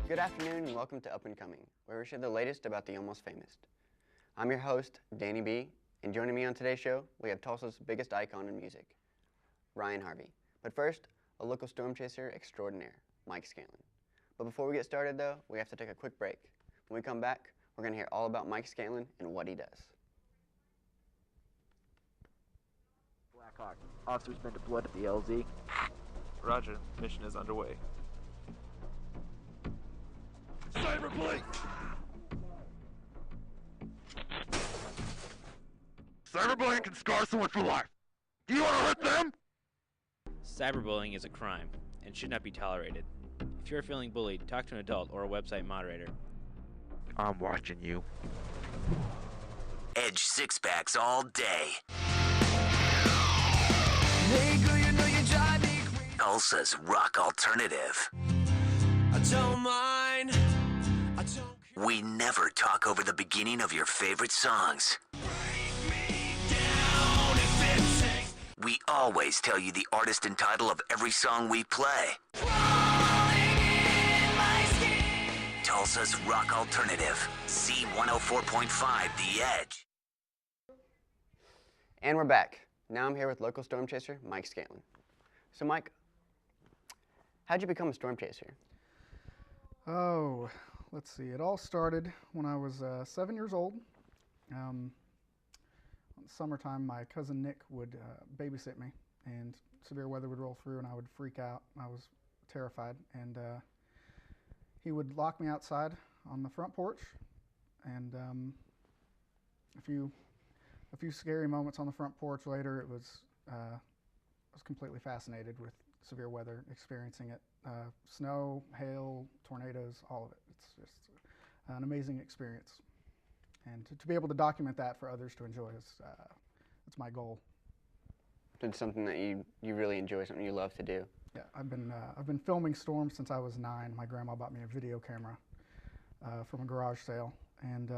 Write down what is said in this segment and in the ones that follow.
Good afternoon and welcome to Up and Coming, where we share the latest about the almost famous. I'm your host, Danny B, and joining me on today's show, we have Tulsa's biggest icon in music, Ryan Harvey. But first, a local storm chaser extraordinaire, Mike Scanlon. But before we get started though, we have to take a quick break. When we come back, we're going to hear all about Mike Scanlon and what he does. Blackhawk. Officers been deployed at the LZ. Roger. Mission is underway. Cyberbullying! Cyberbullying can scar someone for life. Do you want to hurt them? Cyberbullying is a crime and should not be tolerated. If you're feeling bullied, talk to an adult or a website moderator. I'm watching you. Edge six-packs all day. Tulsa's rock alternative. I don't mind. I don't care. We never talk over the beginning of your favorite songs. Break me down if it takes. We always tell you the artist and title of every song we play. Crawling in my skin. Tulsa's rock alternative. C104.5 The Edge. And we're back. Now I'm here with local storm chaser, Mike Scanlon. So Mike, how'd you become a storm chaser? Oh, let's see. It all started when I was 7 years old. In summertime, my cousin Nick would babysit me, and severe weather would roll through, and I would freak out. I was terrified, and he would lock me outside on the front porch, and a few scary moments on the front porch later. It was I was completely fascinated with severe weather, experiencing it. Snow, hail, tornadoes, all of it. It's just an amazing experience. And to be able to document that for others to enjoy is it's my goal. It's something that you really enjoy, something you love to do. Yeah, I've been filming storms since I was 9. My grandma bought me a video camera from a garage sale, and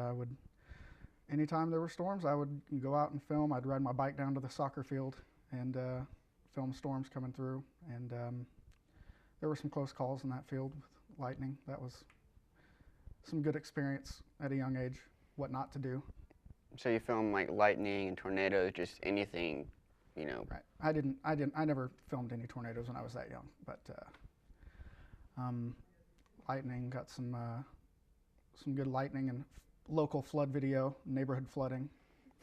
anytime there were storms, I would go out and film. I'd ride my bike down to the soccer field and film storms coming through, and there were some close calls in that field with lightning. That was some good experience at a young age, what not to do. So you film like lightning and tornadoes, just anything, you know. Right. I never filmed any tornadoes when I was that young, but lightning, got some good lightning and local flood video, neighborhood flooding.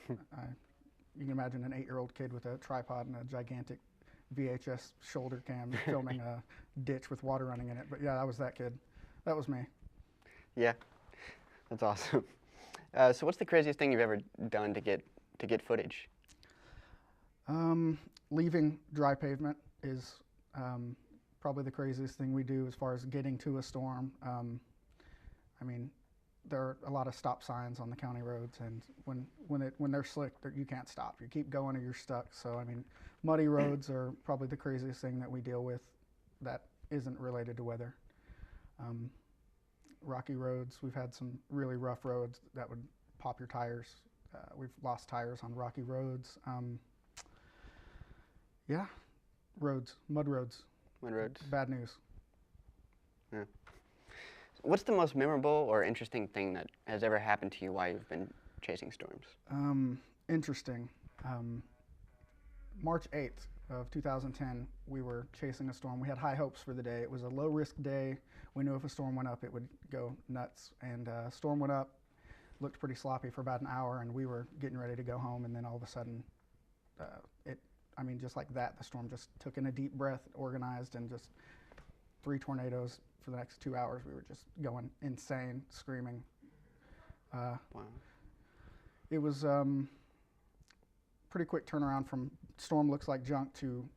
You can imagine an 8-year-old kid with a tripod and a gigantic VHS shoulder cam filming a ditch with water running in it. But yeah, I was that kid. That was me. Yeah, that's awesome. So what's the craziest thing you've ever done to get footage? Leaving dry pavement is probably the craziest thing we do as far as getting to a storm. I mean, there are a lot of stop signs on the county roads, and when they're slick, you can't stop. You keep going or you're stuck. So I mean, muddy roads are probably the craziest thing that we deal with that isn't related to weather. Rocky roads, we've had some really rough roads that would pop your tires. We've lost tires on rocky roads. Yeah, roads, mud roads. Mud roads. Bad news. Yeah. What's the most memorable or interesting thing that has ever happened to you while you've been chasing storms? Interesting. March 8th of 2010, we were chasing a storm. We had high hopes for the day. It was a low-risk day. We knew if a storm went up, it would go nuts. And storm went up, looked pretty sloppy for about an hour, and we were getting ready to go home. And then all of a sudden, just like that, the storm just took in a deep breath, organized, and just 3 tornadoes. For the next 2 hours, we were just going insane, screaming. Wow. It was pretty quick turnaround from storm looks like junk to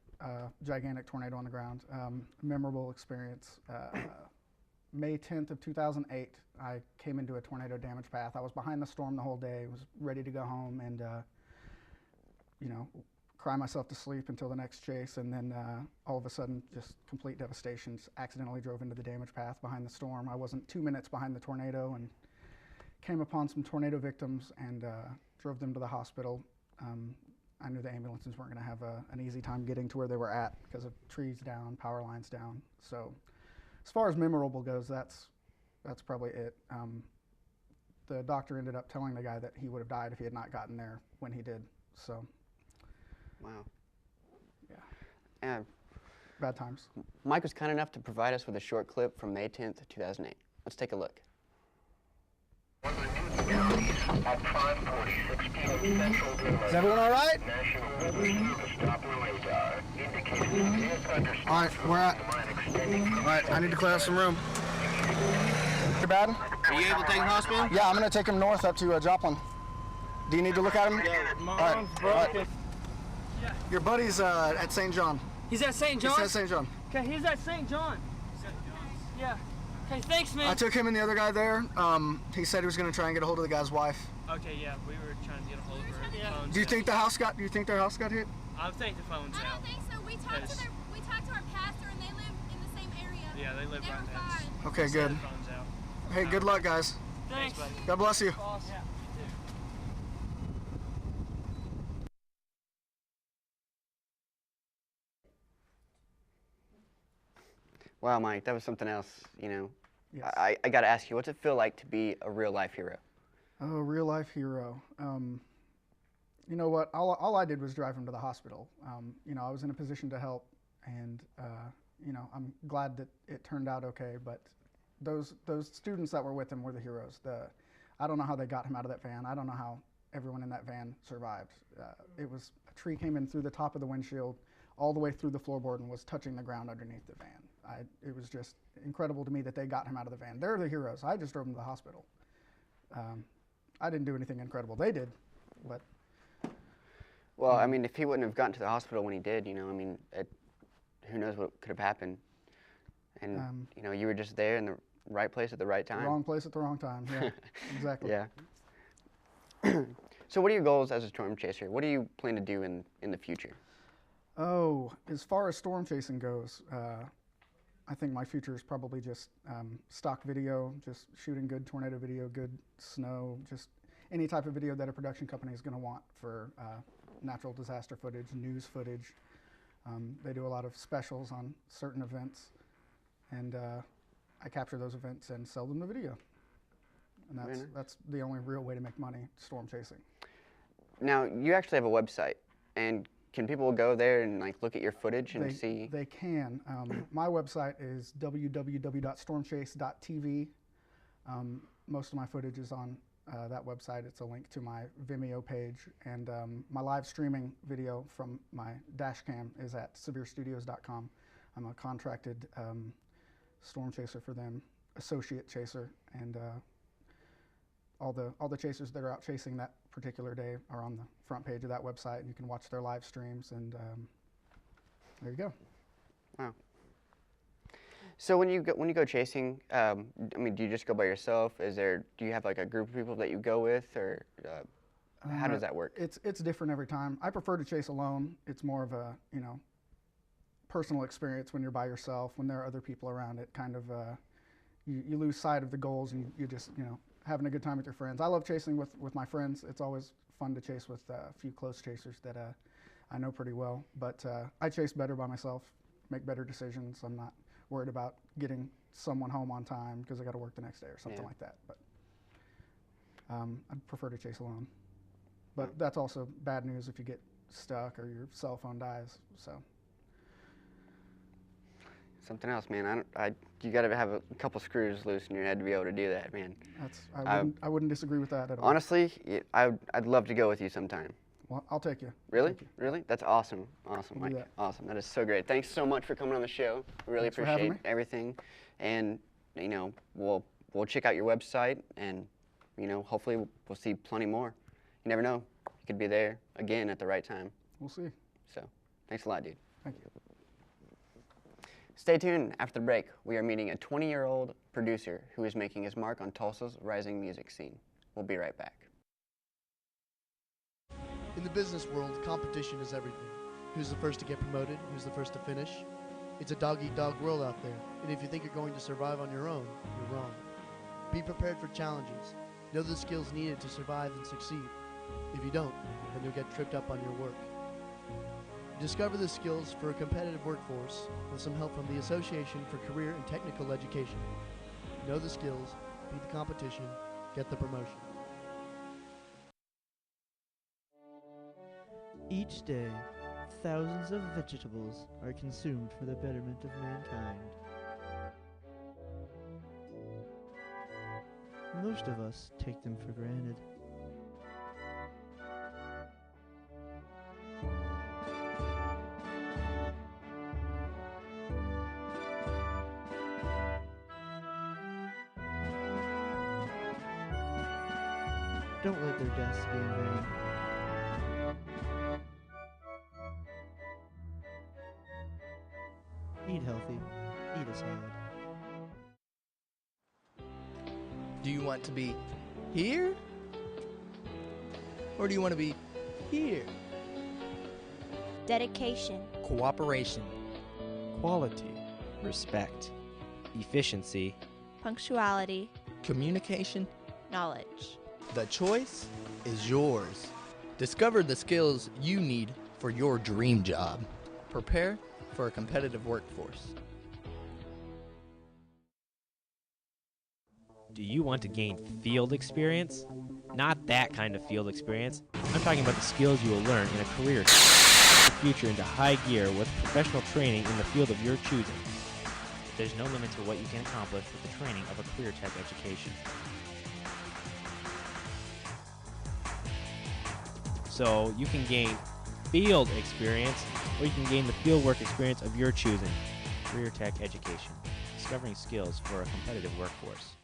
gigantic tornado on the ground. Memorable experience. May 10th of 2008, I came into a tornado damage path. I was behind the storm the whole day, was ready to go home and, cry myself to sleep until the next chase, and then all of a sudden, just complete devastation. Just accidentally drove into the damage path behind the storm. I wasn't 2 minutes behind the tornado and came upon some tornado victims and drove them to the hospital. I knew the ambulances weren't going to have an easy time getting to where they were at because of trees down, power lines down. So as far as memorable goes, that's that's probably it. The doctor ended up telling the guy that he would have died if he had not gotten there when he did. So, Wow. Yeah. And bad times. Mike was kind enough to provide us with a short clip from May 10th, 2008. Let's take a look. Is everyone all right? All right, we're at. All right, I need to clear out some room. You're bad? Are you able to take him to the hospital? Yeah, I'm gonna take him north up to Joplin. Do you need to look at him? Yeah, all right, broken. all right. Your buddy's at St. John. He's at St. John? He's at St. John. Okay, he's at St. John. Yeah. Okay, thanks, man. I took him and the other guy there. He said he was gonna try and get a hold of the guy's wife. Okay, yeah, we were trying to get a hold of her. Yeah. Do you think their house got hit? I think the phone's I out. don't think so. We talked to our pastor, and they live in the same area. Yeah, they live They right were next. fine. Okay, They said good. the phone's out. Hey, good luck, guys. Thanks, buddy. God bless you. Awesome. Yeah, you too. Wow, Mike, that was something else, you know. Yes. I got to ask you, what's it feel like to be a real-life hero? Oh, real life hero. You know what? All I did was drive him to the hospital. You know, I was in a position to help, and you know, I'm glad that it turned out okay. But those students that were with him were the heroes. I don't know how they got him out of that van. I don't know how everyone in that van survived. It was a tree came in through the top of the windshield, all the way through the floorboard, and was touching the ground underneath the van. It was just incredible to me that they got him out of the van. They're the heroes. I just drove him to the hospital. I didn't do anything incredible. They did, but. Well, I mean, if he wouldn't have gotten to the hospital when he did, you know, I mean, who knows what could have happened. And, you know, you were just there in the right place at the right time. Wrong place at the wrong time, yeah, exactly. Yeah. So what are your goals as a storm chaser? What do you plan to do in the future? Oh, as far as storm chasing goes, I think my future is probably just stock video, just shooting good tornado video, good snow, just any type of video that a production company is going to want for natural disaster footage, news footage. They do a lot of specials on certain events, and I capture those events and sell them the video. And that's the only real way to make money, storm chasing. Now, you actually have a website, and can people go there and like look at your footage and see? They can. My website is www.stormchase.tv. Most of my footage is on that website. It's a link to my Vimeo page, and my live streaming video from my dash cam is at severestudios.com. I'm a contracted storm chaser for them, associate chaser, and all the chasers that are out chasing that particular day are on the front page of that website, and you can watch their live streams, and there you go. Wow. So when you go chasing, I mean, do you just go by yourself? Do you have like a group of people that you go with, or how does that work? It's different every time. I prefer to chase alone. It's more of a, you know, personal experience when you're by yourself. When there are other people around, it kind of you lose sight of the goals, and you just, you know, having a good time with your friends. I love chasing with my friends. It's always fun to chase with a few close chasers that I know pretty well. But I chase better by myself, make better decisions. I'm not worried about getting someone home on time because I got to work the next day or something like that. But I'd prefer to chase alone. But that's also bad news if you get stuck or your cell phone dies. So. Something else, man. You got to have a couple screws loose in your head to be able to do that, man. I wouldn't disagree with that at all. Honestly, I'd love to go with you sometime. Well, I'll take you. Really? Really? That's awesome. Awesome, We'll do Mike. that. Awesome. That is so great. Thanks so much for coming on the show. We really Thanks for having appreciate me. everything. And, you know, we'll check out your website, and, you know, hopefully we'll see plenty more. You never know. You could be there again at the right time. We'll see. So, thanks a lot, dude. Thank you. Stay tuned. After the break, we are meeting a 20-year-old producer who is making his mark on Tulsa's rising music scene. We'll be right back. In the business world, competition is everything. Who's the first to get promoted? Who's the first to finish? It's a dog-eat-dog world out there, and if you think you're going to survive on your own, you're wrong. Be prepared for challenges. Know the skills needed to survive and succeed. If you don't, then you'll get tripped up on your work. Discover the skills for a competitive workforce with some help from the Association for Career and Technical Education. know the skills, beat the competition, get the promotion. Each day, thousands of vegetables are consumed for the betterment of mankind. Most of us take them for granted. Don't let their deaths be in vain. Eat healthy. Eat a salad. Do you want to be here? Or do you want to be here? Dedication. Cooperation. Quality. Respect. Efficiency. Punctuality. Communication. Knowledge. The choice is yours. Discover the skills you need for your dream job. Prepare for a competitive workforce. Do you want to gain field experience? Not that kind of field experience. I'm talking about the skills you will learn in a career. The future into high gear with professional training in the field of your choosing. There's no limit to what you can accomplish with the training of a career tech education. So you can gain field experience, or you can gain the fieldwork experience of your choosing. Career tech education. Discovering skills for a competitive workforce.